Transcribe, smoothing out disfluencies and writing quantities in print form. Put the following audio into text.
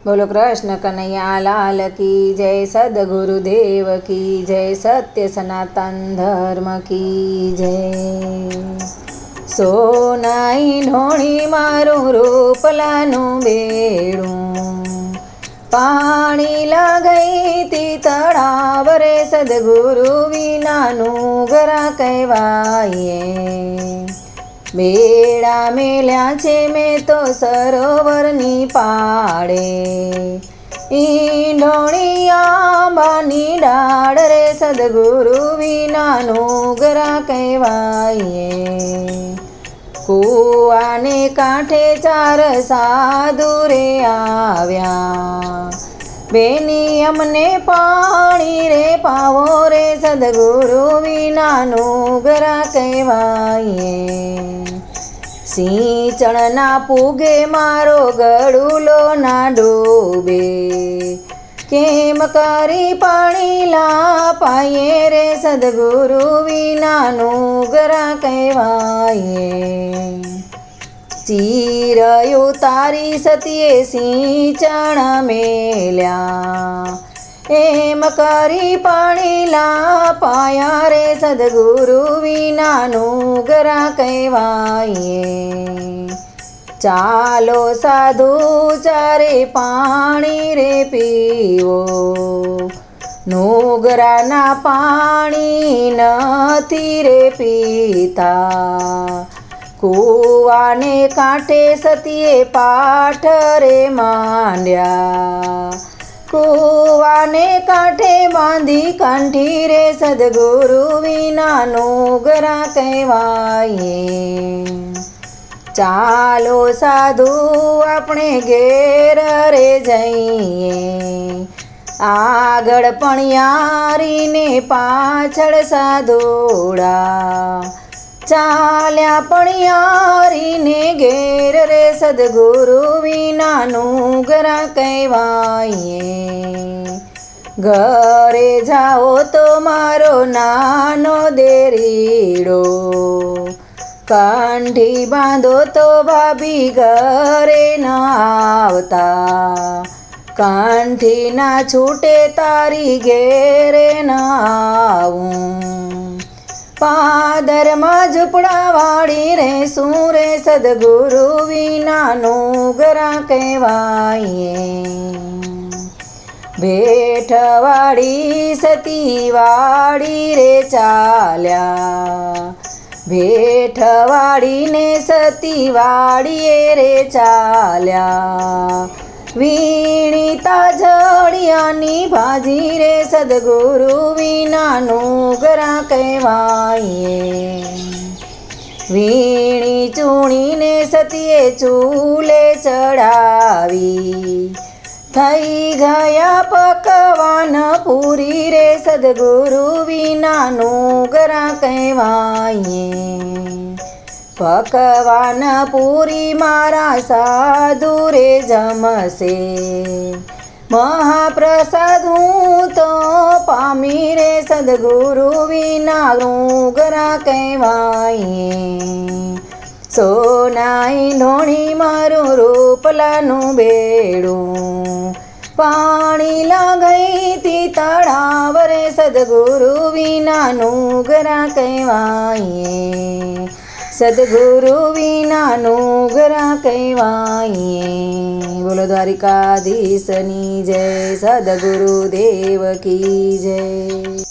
बोलो कृष्ण कन्हैया लाल की जय, सद्गुरुदेव की जय, सत्य सनातन धर्म की जय। सोनाई ढोणी मारू रूपलानु बेड़ू, पाणी लागई ती तड़ाव रे, सद्गुरु विनानु गरा कहवाये। बेड़ा मेल्या छे में तो सरोवरनी पाड़े, ईंढोणिया बानी डाड़ रे, सद्गुरु विनानु गरा कहवाये। कुआने कांठे चार साधु रे आव्या, बेनी अमने पाणी रे पावो रे, सद्गुरु विनानु गरा कहवाये। सिंचण ना पूगे मारो गड़ूलो ना डूबे, केम करी पाणी ला पाये रे, सद्गुरु विनानु गरा कहवाये। चीरयु तारी सतिये सिंचण मेल्या, एम करी पाणी ला पाया रे, सद्गुरु विनानु गरा कहवाये। चालो साधु चारे पाणी रे पीवो, नुगरा ना पाणी नथी रे पीता। कुवाने कांठे सतिये पाठ रे मांड्या, कुवाने कांठे बांधी कांठी रे, सद्गुरु विनानु गरा कहवाये। चालो साधु अपने घेर रे जईए, आगळ पणियारी ने पाछळ साधुड़ा। चाल्या पणियारी ने घेर रे, सद्गुरु विनानु गरा कहवाये। घरे जाओ तो मारो नानो देरीड़ो, कांठी बांधो तो भाभी घरे न आवता। कांठी ना छूटे तारी घेरे न आवूं, पादर में झूपड़ा वाड़ी रे सूरे, सद्गुरु विनानु गरा कहवाये। भेठ वाड़ी सती वाड़ी रे चाल्या, भेठ वाड़ी ने सती वाड़ी रे चाल्या। वीणिता झड़ियानी भाजी रे, सद्गुरु विनानु गरा कहवाये। वीणी चूणी ने सतिये चूले चढ़ावी, थई गया पकवान पूरी रे, सद्गुरु विनानु गरा कहवाये। पकवान पूरी मारा साधु रे जमसे, महाप्रसाद हूँ तो पामी रे, सद्गुरु विनानु गरा कहवाये। सोनाई ढोणी मारू रूपलानु बेड़ू, पाणी लागई ती तड़ाव रे, सद्गुरु विनानु गरा कहवाये। सद्गुरु विनानु गरा कहवाये। बोलो द्वारिकाधीशनी जय, सद्गुरुदेव की जय।